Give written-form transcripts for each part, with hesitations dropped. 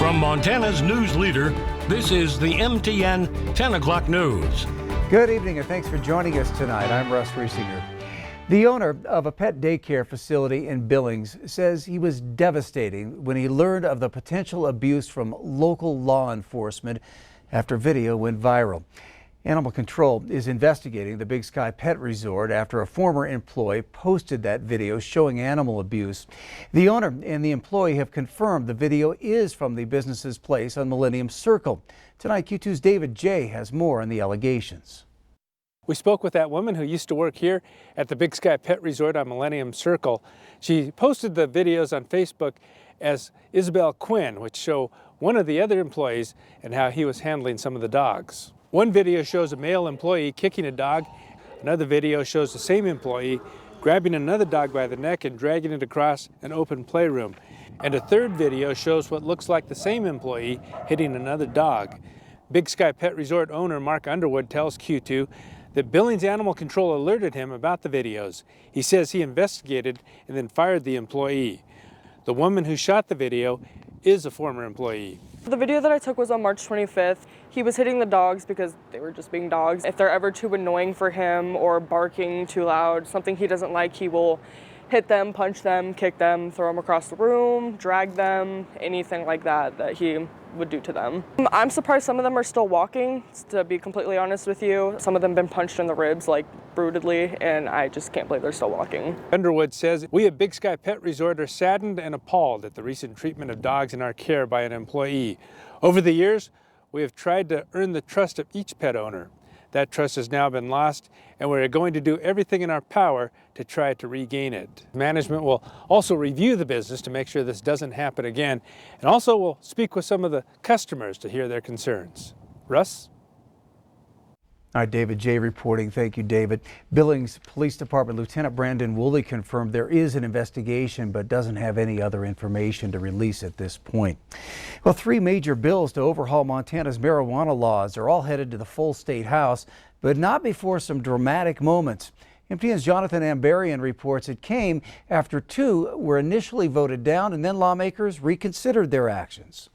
From Montana's news leader, this is the MTN 10 o'clock news. Good evening and thanks for joining us tonight. I'm Russ Riesinger. The owner of a pet daycare facility in Billings says he was devastated when he learned of the potential abuse from local law enforcement after video went viral. Animal Control is investigating the Big Sky Pet Resort after a former employee posted that video showing animal abuse. The owner and the employee have confirmed the video is from the business's place on Millennium Circle. Tonight, Q2's David J. has more on the allegations. We spoke with that woman who used to work here at the Big Sky Pet Resort on Millennium Circle. She posted the videos on Facebook as Isabel Quinn, which show one of the other employees and how he was handling some of the dogs. One video shows a male employee kicking a dog. Another video shows the same employee grabbing another dog by the neck and dragging it across an open playroom. And a third video shows what looks like the same employee hitting another dog. Big Sky Pet Resort owner Mark Underwood tells Q2 that Billings Animal Control alerted him about the videos. He says he investigated and then fired the employee. The woman who shot the video is a former employee. The video that I took was on March 25th. He was hitting the dogs because they were just being dogs. If they're ever too annoying for him or barking too loud, something he doesn't like, he will hit them, punch them, kick them, throw them across the room, drag them, anything like that that he would do to them. I'm surprised some of them are still walking, to be completely honest with you. Some of them have been punched in the ribs like brutally, and I just can't believe they're still walking. Underwood says, "We at Big Sky Pet Resort are saddened and appalled at the recent treatment of dogs in our care by an employee. Over the years, we have tried to earn the trust of each pet owner. That trust has now been lost, and we're going to do everything in our power to try to regain it." Management will also review the business to make sure this doesn't happen again, and also will speak with some of the customers to hear their concerns. Russ? All right, David J. reporting. Thank you, David. Billings Police Department Lieutenant Brandon Woolley confirmed there is an investigation but doesn't have any other information to release at this point. Well, 3 major bills to overhaul Montana's marijuana laws are all headed to the full state house, but not before some dramatic moments. MTN's Jonathan Ambarian reports it came after 2 were initially voted down and then lawmakers reconsidered their actions.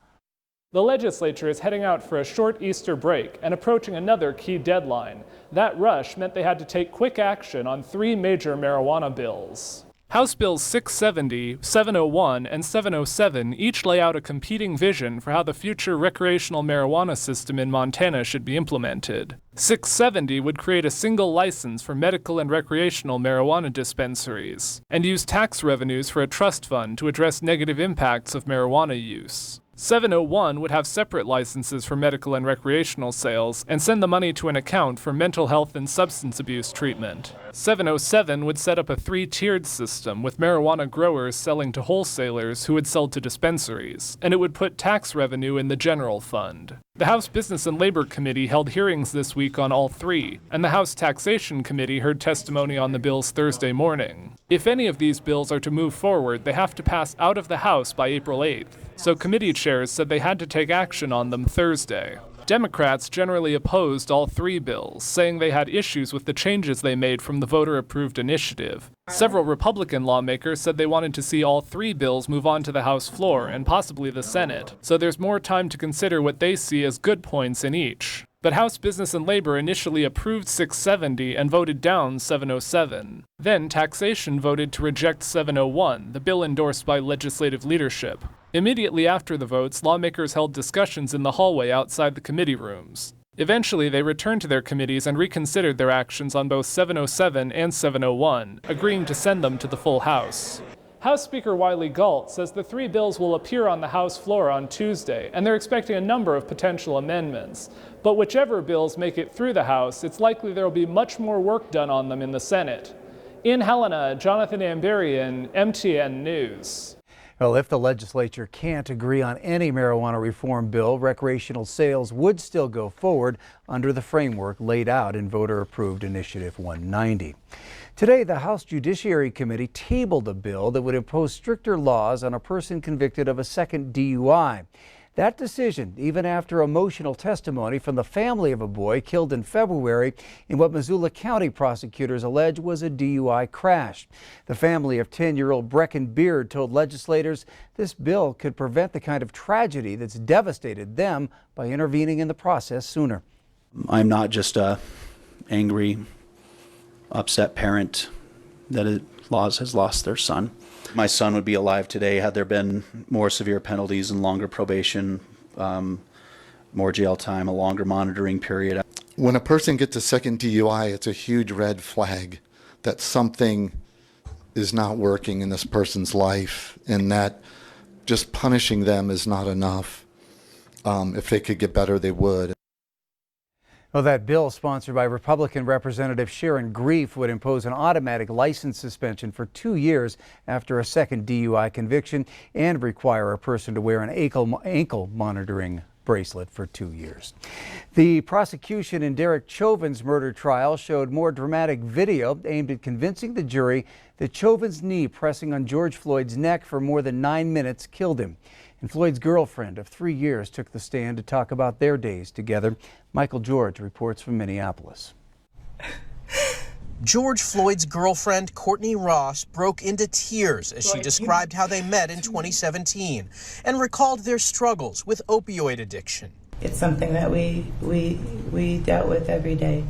The legislature is heading out for a short Easter break and approaching another key deadline. That rush meant they had to take quick action on 3 major marijuana bills. House Bills 670, 701, and 707 each lay out a competing vision for how the future recreational marijuana system in Montana should be implemented. 670 would create a single license for medical and recreational marijuana dispensaries and use tax revenues for a trust fund to address negative impacts of marijuana use. 701 would have separate licenses for medical and recreational sales and send the money to an account for mental health and substance abuse treatment. 707 would set up a 3-tiered system with marijuana growers selling to wholesalers who would sell to dispensaries, and it would put tax revenue in the general fund. The House Business and Labor Committee held hearings this week on all 3, and the House Taxation Committee heard testimony on the bills Thursday morning. If any of these bills are to move forward, they have to pass out of the House by April 8th, so committee chairs said they had to take action on them Thursday. Democrats generally opposed all 3 bills, saying they had issues with the changes they made from the voter-approved initiative. Several Republican lawmakers said they wanted to see all 3 bills move on to the House floor and possibly the Senate, so there's more time to consider what they see as good points in each. But House Business and Labor initially approved 670 and voted down 707. Then Taxation voted to reject 701, the bill endorsed by legislative leadership. Immediately after the votes, lawmakers held discussions in the hallway outside the committee rooms. Eventually, they returned to their committees and reconsidered their actions on both 707 and 701, agreeing to send them to the full House. House Speaker Wiley Galt says the 3 bills will appear on the House floor on Tuesday, and they're expecting a number of potential amendments. But whichever bills make it through the House, it's likely there will be much more work done on them in the Senate. In Helena, Jonathan Ambarian, MTN News. Well, if the legislature can't agree on any marijuana reform bill, recreational sales would still go forward under the framework laid out in voter-approved Initiative 190. Today, the House Judiciary Committee tabled a bill that would impose stricter laws on a person convicted of a second DUI. That decision, even after emotional testimony from the family of a boy killed in February in what Missoula County prosecutors allege was a DUI crash. The family of 10-year-old Brecken Beard told legislators this bill could prevent the kind of tragedy that's devastated them by intervening in the process sooner. I'm not just a angry, upset parent that has lost their son. My son would be alive today had there been more severe penalties and longer probation, more jail time, a longer monitoring period. When a person gets a second DUI, it's a huge red flag that something is not working in this person's life, and that just punishing them is not enough. If they could get better, they would. Well, that bill, sponsored by Republican Representative Sharon Grief, would impose an automatic license suspension for 2 years after a second DUI conviction and require a person to wear an ankle monitoring bracelet for 2 years. The prosecution in Derek Chauvin's murder trial showed more dramatic video aimed at convincing the jury that Chauvin's knee pressing on George Floyd's neck for more than 9 minutes killed him. And Floyd's girlfriend of 3 years took the stand to talk about their days together. Michael George reports from Minneapolis. George Floyd's girlfriend, Courtney Ross, broke into tears as she described how they met in 2017 and recalled their struggles with opioid addiction. It's something that we dealt with every day.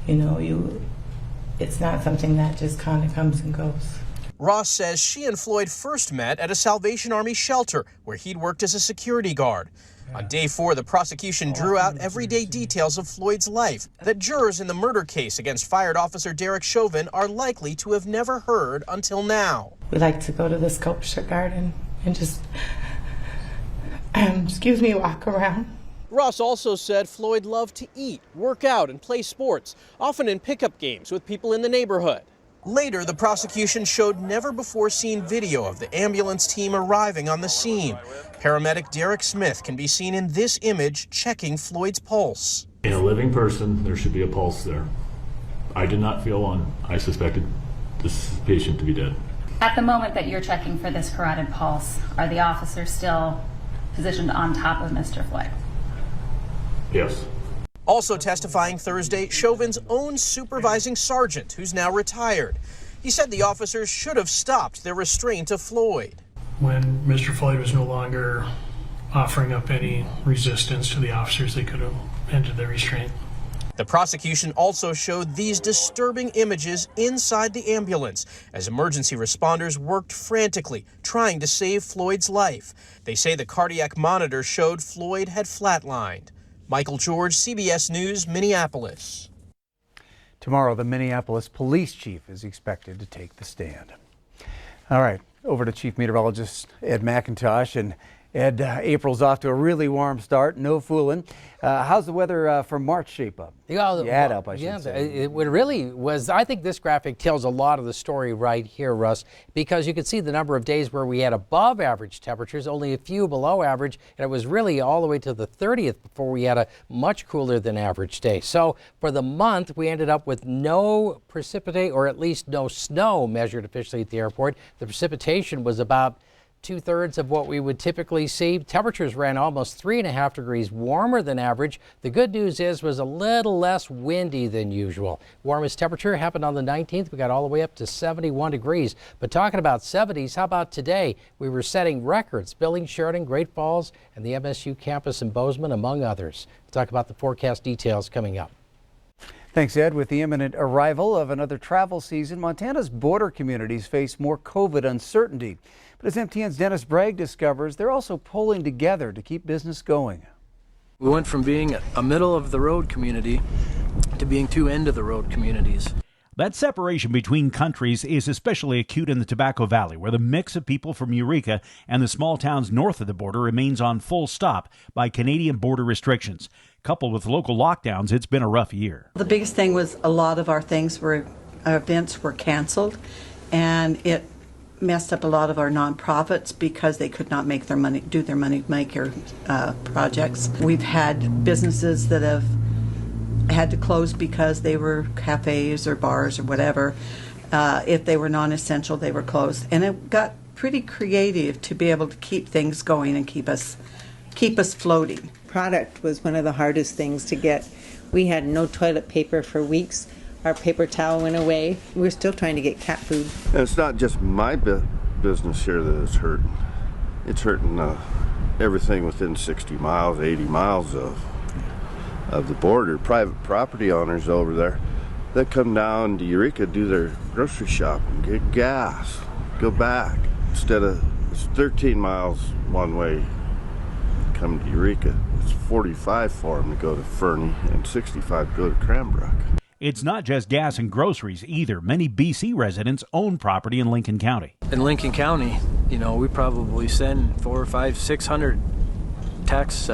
You know, it's not something that just kind of comes and goes. Ross says she and Floyd first met at a Salvation Army shelter where he'd worked as a security guard. On day 4, the prosecution drew out everyday details of Floyd's life that jurors in the murder case against fired officer Derek Chauvin are likely to have never heard until now. We like to go to the sculpture garden and just, walk around. Ross also said Floyd loved to eat, work out, and play sports, often in pickup games with people in the neighborhood. Later, the prosecution showed never-before-seen video of the ambulance team arriving on the scene. Paramedic Derek Smith can be seen in this image checking Floyd's pulse. In a living person, there should be a pulse there. I did not feel one. I suspected this patient to be dead. At the moment that you're checking for this carotid pulse, are the officers still positioned on top of Mr. Floyd? Yes. Also testifying Thursday, Chauvin's own supervising sergeant, who's now retired. He said the officers should have stopped their restraint of Floyd. When Mr. Floyd was no longer offering up any resistance to the officers, they could have ended the restraint. The prosecution also showed these disturbing images inside the ambulance as emergency responders worked frantically trying to save Floyd's life. They say the cardiac monitor showed Floyd had flatlined. Michael George, CBS News, Minneapolis. Tomorrow, the Minneapolis police chief is expected to take the stand. All right, over to Chief Meteorologist Ed McIntosh. And Ed, April's off to a really warm start, no fooling. How's the weather for March shape up? I should say. It really was. I think this graphic tells a lot of the story right here, Russ, because you can see the number of days where we had above average temperatures, only a few below average, and it was really all the way to the 30th before we had a much cooler than average day. So for the month, we ended up with no precipitate, or at least no snow measured officially at the airport. The precipitation was about 2/3 of what we would typically see. Temperatures ran almost 3.5 degrees warmer than average. The good news is was a little less windy than usual. Warmest temperature happened on the 19th. We got all the way up to 71 degrees. But talking about 70s, how about today? We were setting records. Billings, Sheridan, Great Falls, and the MSU campus in Bozeman, among others. We'll talk about the forecast details coming up. Thanks, Ed. With the imminent arrival of another travel season, Montana's border communities face more COVID uncertainty. But as MTN's Dennis Bragg discovers, they're also pulling together to keep business going. We went from being a middle-of-the-road community to being two end-of-the-road communities. That separation between countries is especially acute in the Tobacco Valley, where the mix of people from Eureka and the small towns north of the border remains on full stop by Canadian border restrictions. Coupled with local lockdowns, it's been a rough year. The biggest thing was a lot of our events were canceled, and it messed up a lot of our nonprofits because they could not make their money, do their money maker projects. We've had businesses that have had to close because they were cafes or bars or whatever. If they were non-essential, they were closed. And it got pretty creative to be able to keep things going and keep us keep us floating. Product was one of the hardest things to get. We had no toilet paper for weeks. Our paper towel went away. We're still trying to get cat food. And it's not just my business here that is hurting. It's hurting everything within 60 miles, 80 miles of the border. Private property owners over there that come down to Eureka, do their grocery shopping, get gas, go back. Instead of it's 13 miles one way to come to Eureka, it's 45 for them to go to Fernie and 65 to go to Cranbrook. It's not just gas and groceries either. Many BC residents own property in Lincoln County. In Lincoln County, we probably send 400, 500, 600 tax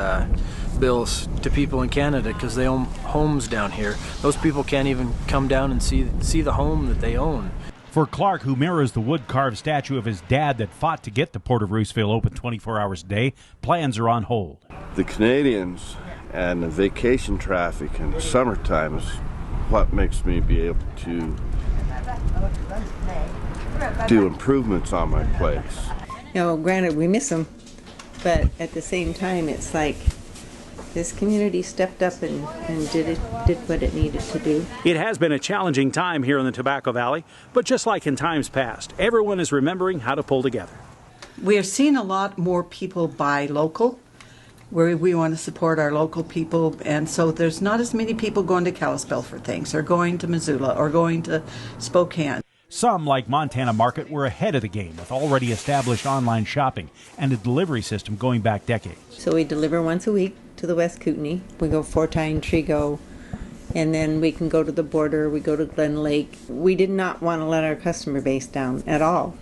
bills to people in Canada because they own homes down here. Those people can't even come down and see the home that they own. For Clark, who mirrors the wood-carved statue of his dad that fought to get the Port of Roosevelt open 24 hours a day, plans are on hold. The Canadians and the vacation traffic in the summertime is what makes me be able to do improvements on my place. Granted, we miss them, but at the same time, it's like this community stepped up and did what it needed to do. It has been a challenging time here in the Tobacco Valley, but just like in times past, everyone is remembering how to pull together. We're seeing a lot more people buy local, where we want to support our local people, and so there's not as many people going to Kalispell for things, or going to Missoula, or going to Spokane. Some, like Montana Market, were ahead of the game with already established online shopping and a delivery system going back decades. So we deliver once a week to the West Kootenai. We go Fort Tyne, Trigo, and then we can go to the border. We go to Glen Lake. We did not want to let our customer base down at all.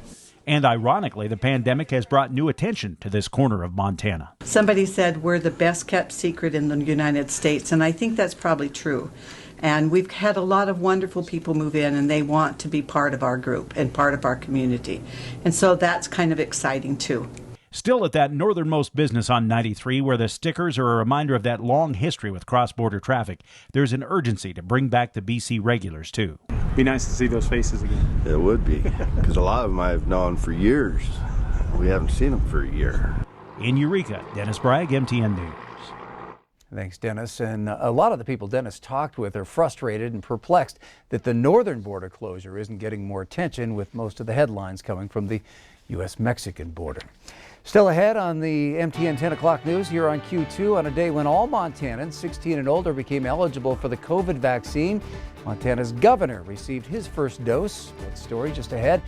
And ironically, the pandemic has brought new attention to this corner of Montana. Somebody said we're the best kept secret in the United States, and I think that's probably true. And we've had a lot of wonderful people move in, and they want to be part of our group and part of our community. And so that's kind of exciting, too. Still at that northernmost business on 93, where the stickers are a reminder of that long history with cross-border traffic, there's an urgency to bring back the BC regulars, too. Be nice to see those faces again. It would be, because a lot of them I've known for years. We haven't seen them for a year. In Eureka, Dennis Bragg, MTN News. Thanks, Dennis. And a lot of the people Dennis talked with are frustrated and perplexed that the northern border closure isn't getting more attention, with most of the headlines coming from the U.S.-Mexican border. Still ahead on the MTN 10 o'clock news here on Q2, on a day when all Montanans 16 and older became eligible for the COVID vaccine. Montana's governor received his first dose. That story just ahead.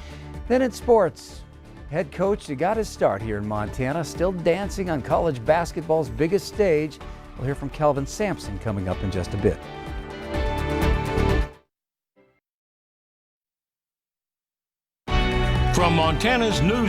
Then in sports, head coach that got his start here in Montana, still dancing on college basketball's biggest stage. We'll hear from Calvin Sampson coming up in just a bit. From Montana's news